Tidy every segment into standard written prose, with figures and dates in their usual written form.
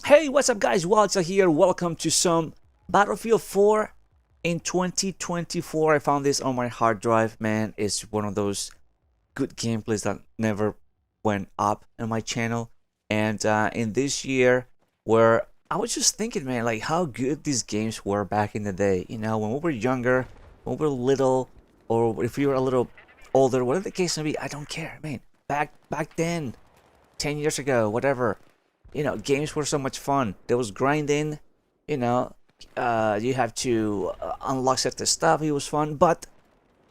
Hey, what's up guys, Walter here. Welcome to some Battlefield 4 in 2024. I found this on my hard drive, man. It's one of those good gameplays that never went up on my channel. And in this year, where I was just thinking, man, like how good these games were back in the day. You know, when we were younger, when we were little, or if you were a little older, whatever the case may be, I don't care, man. Back then, 10 years ago, whatever, games were so much fun. There was grinding, you have to unlock certain stuff. It was fun, but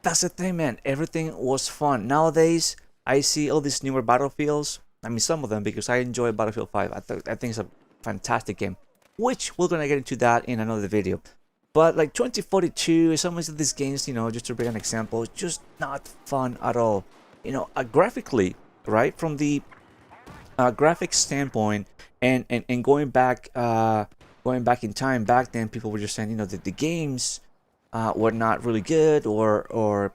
that's the thing, man. Everything was fun. Nowadays, I see all these newer Battlefields. I mean, some of them, because I enjoy Battlefield 5. I think it's a fantastic game, which we're gonna get into that in another video. But like 2042, some of these games, just to bring an example, just not fun at all. Graphically, right, from the graphic standpoint, and going back in time, back then people were just saying, that the games were not really good, or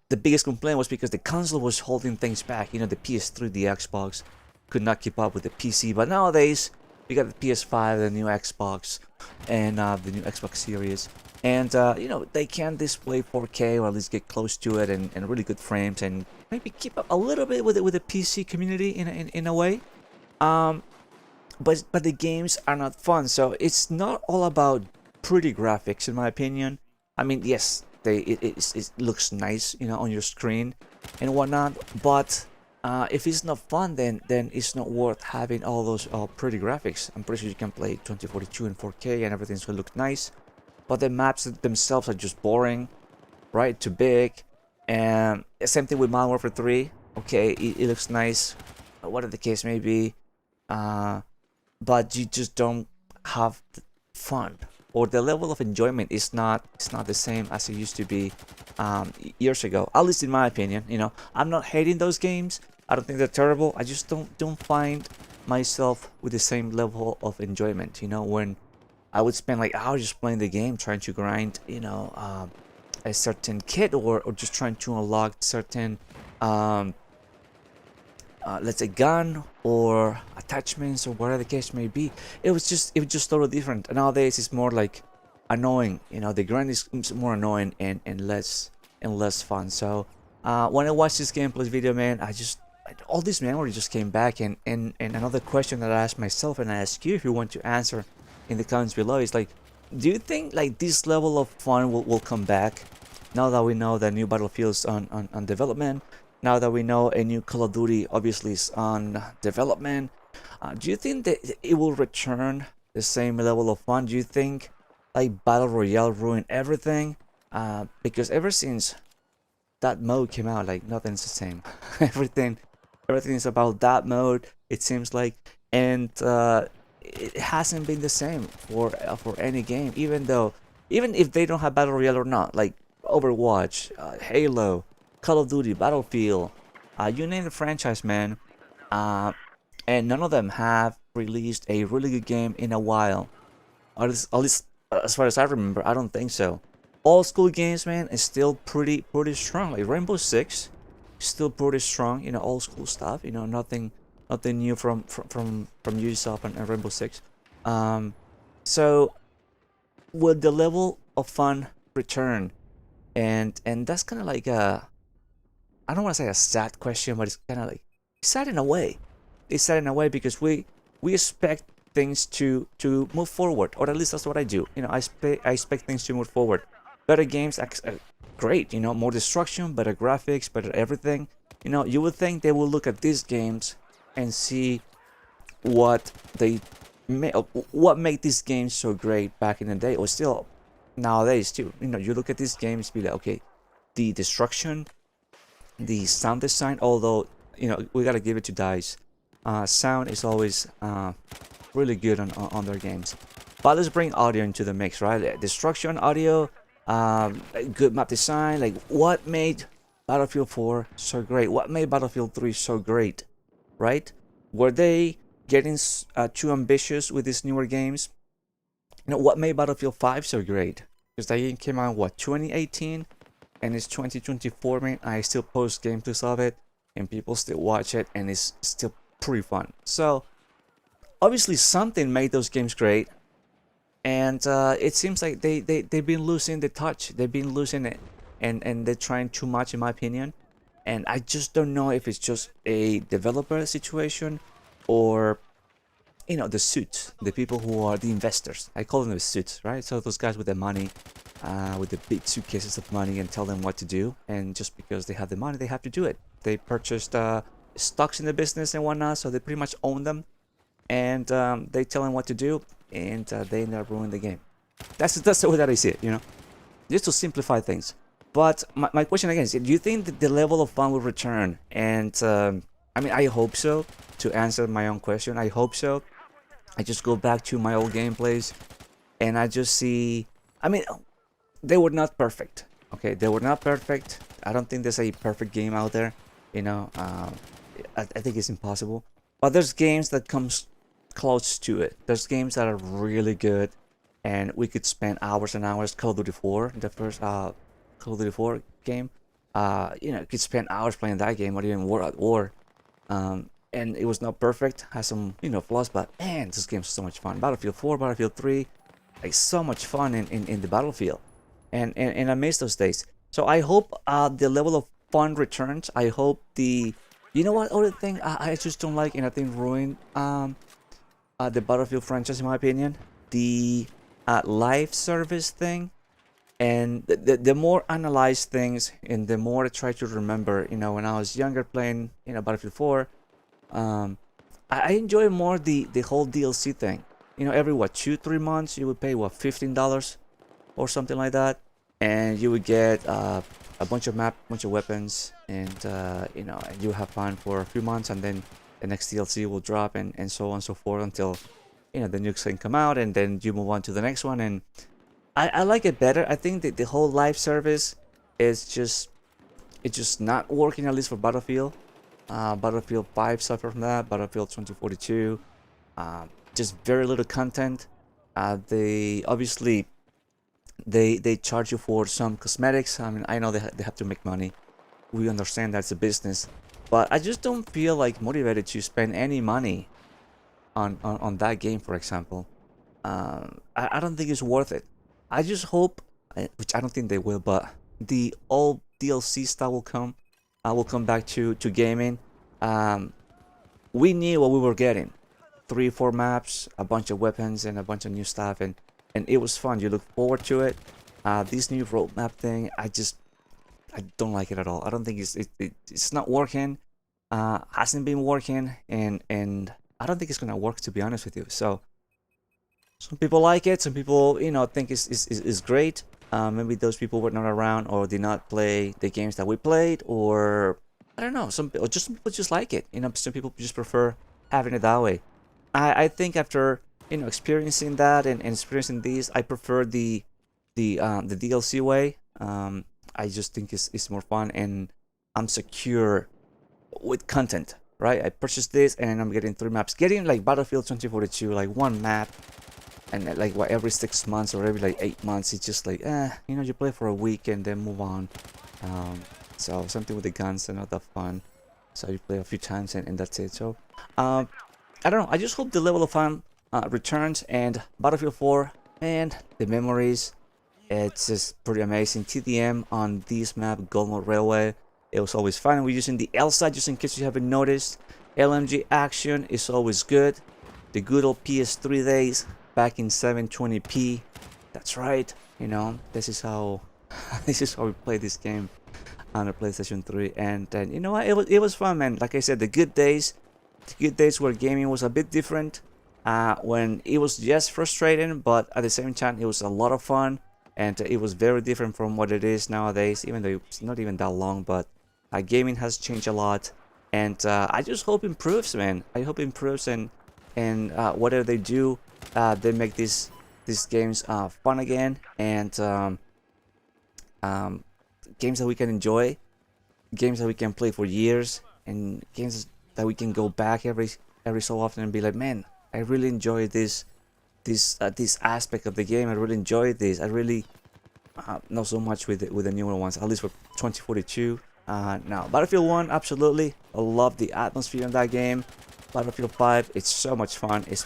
the biggest complaint was because the console was holding things back. The PS3, the Xbox could not keep up with the PC. But nowadays we got the PS5, the new Xbox, and the new Xbox Series, and they can display 4K, or at least get close to it, and really good frames, and maybe keep up a little bit with the PC community in a way. But the games are not fun. So it's not all about pretty graphics, in my opinion. I mean, yes, it looks nice, on your screen and whatnot. But if it's not fun, then it's not worth having all those pretty graphics. I'm pretty sure you can play 2042 and 4K, and everything's gonna look nice. But the maps themselves are just boring, right? Too big. And same thing with Modern Warfare 3. Okay, it looks nice, whatever the case may be. But you just don't have fun, or the level of enjoyment is not the same as it used to be years ago, at least in my opinion. I'm not hating those games. I don't think they're terrible. I just don't find myself with the same level of enjoyment, when I would spend like hours just playing the game, trying to grind, a certain kit, or just trying to unlock certain let's say gun or attachments, or whatever the case may be. It was just totally different. Nowadays it's more like annoying. The grind is more annoying and less fun. So when I watched this gameplay video, man, all this memory just came back. And another question that I asked myself, and I ask you if you want to answer in the comments below, is like, do you think like this level of fun will come back now that we know that new Battlefield's on development? Now that we know a new Call of Duty obviously is on development, do you think that it will return the same level of fun? Do you think like Battle Royale ruined everything? Because ever since that mode came out, like nothing's the same. everything is about that mode, it seems like, and it hasn't been the same for any game. Even if they don't have Battle Royale or not, like Overwatch, Halo, Call of Duty, Battlefield, you name the franchise, man, and none of them have released a really good game in a while. At least as far as I remember, I don't think so. Old school games, man, is still pretty strong. Like Rainbow Six, still pretty strong. Old school stuff. Nothing new from Ubisoft and Rainbow Six. So will the level of fun return? And that's kind of like I don't want to say a sad question, but it's kind of like sad in a way. It's sad in a way because we expect things to move forward, or at least that's what I do. I expect things to move forward. Better games, great. More destruction, better graphics, better everything. You would think they will look at these games and see what made these games so great back in the day, or still nowadays too. You look at these games, be like, okay, the destruction, the sound design, although we gotta give it to DICE, sound is always really good on their games. But let's bring audio into the mix, right? Destruction, audio, good map design. Like, what made Battlefield 4 so great? What made Battlefield 3 so great, right? Were they getting too ambitious with these newer games? What made Battlefield 5 so great? Because that game came out, what, 2018? And it's 2024, man. I still post gameplays of it, and people still watch it, and it's still pretty fun. So obviously something made those games great, and it seems like they've been losing the touch. They've been losing it, and they're trying too much, in my opinion. And I just don't know if it's just a developer situation, or the suits, the people who are the investors. I call them the suits, right? So those guys with the money, with the big suitcases of money, and tell them what to do. And just because they have the money, they have to do it. They purchased stocks in the business and whatnot, so they pretty much own them. And they tell them what to do, and they end up ruining the game. That's the way that I see it, just to simplify things. But my question again is, do you think that the level of fun will return? And I mean, I hope so. To answer my own question, I hope so. I just go back to my old gameplays, and I just see. I mean, they were not perfect. Okay, they were not perfect. I don't think there's a perfect game out there. I think it's impossible. But there's games that comes close to it. There's games that are really good, and we could spend hours and hours. Call of Duty 4, the first Call of Duty 4 game. You could spend hours playing that game, or even War at War. And it was not perfect, has some flaws, but man, this game's so much fun. Battlefield 4, Battlefield 3, like so much fun in the battlefield, and I miss those days. So I hope the level of fun returns. I hope what other thing I just don't like, and I think ruined the Battlefield franchise, in my opinion, the live service thing. And the more I analyze things, and the more I try to remember, when I was younger playing, Battlefield 4, I enjoy more the whole DLC thing. Every 2-3 months you would pay $15 or something like that, and you would get a bunch of bunch of weapons, and and you have fun for a few months, and then the next DLC will drop, and so on and so forth, until the nukes can come out, and then you move on to the next one. And I like it better. I think that the whole live service is just not working, at least for Battlefield. Battlefield 5 suffered from that. Battlefield 2042, just very little content. They obviously they charge you for some cosmetics. I mean, I know they have to make money. We understand that's a business, but I just don't feel like motivated to spend any money on that game, for example. I don't think it's worth it. I just hope, which I don't think they will, but the old DLC stuff will come. I will come back to gaming. We knew what we were getting: 3-4 maps, a bunch of weapons, and a bunch of new stuff, and it was fun. You look forward to it. This new roadmap thing, I don't like it at all. I don't think it's not working. Hasn't been working, and I don't think it's gonna work, to be honest with you. So some people like it. Some people think it's great. Maybe those people were not around, or did not play the games that we played, or I don't know. Some people just like it. Some people just prefer having it that way. I think after experiencing that, and experiencing these, I prefer the DLC way. I just think it's more fun, and I'm secure with content. Right? I purchased this, and I'm getting 3 maps. Getting like Battlefield 2042, like 1 map. And like every 6 months, or every 8 months, it's just like you play for a week and then move on. So something with the guns, and not that fun. So you play a few times, and that's it. So I don't know. I just hope the level of fun returns. And Battlefield 4, man, the memories, it's just pretty amazing. TDM on this map, Golmud Railway, it was always fun. We're using the L side, just in case you haven't noticed. LMG action is always good. The good old PS3 days, back in 720p. That's right. This is how we play this game on the PlayStation 3. And you know what? It was fun, man. Like I said, the good days where gaming was a bit different. When it was just frustrating, but at the same time it was a lot of fun, and it was very different from what it is nowadays. Even though it's not even that long, but gaming has changed a lot, and I just hope it improves, man. I hope it improves, and whatever they do, they make these games fun again, and games that we can enjoy, games that we can play for years, and games that we can go back every so often and be like, man, I really enjoy this aspect of the game. I really enjoy this. I really not so much with the newer ones, at least for 2042. Now Battlefield 1, absolutely, I love the atmosphere in that game. Battlefield 5, it's so much fun. It's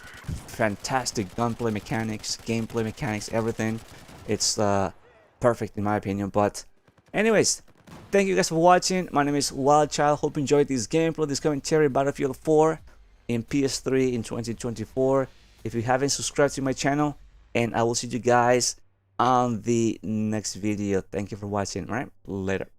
fantastic gunplay mechanics, gameplay mechanics, everything. It's perfect in my opinion. But anyways, thank you guys for watching. My name is Wildchild. Hope you enjoyed this gameplay, this commentary, Battlefield 4 in PS3 in 2024. If you haven't subscribed to my channel, and I will see you guys on the next video. Thank you for watching. All right, later.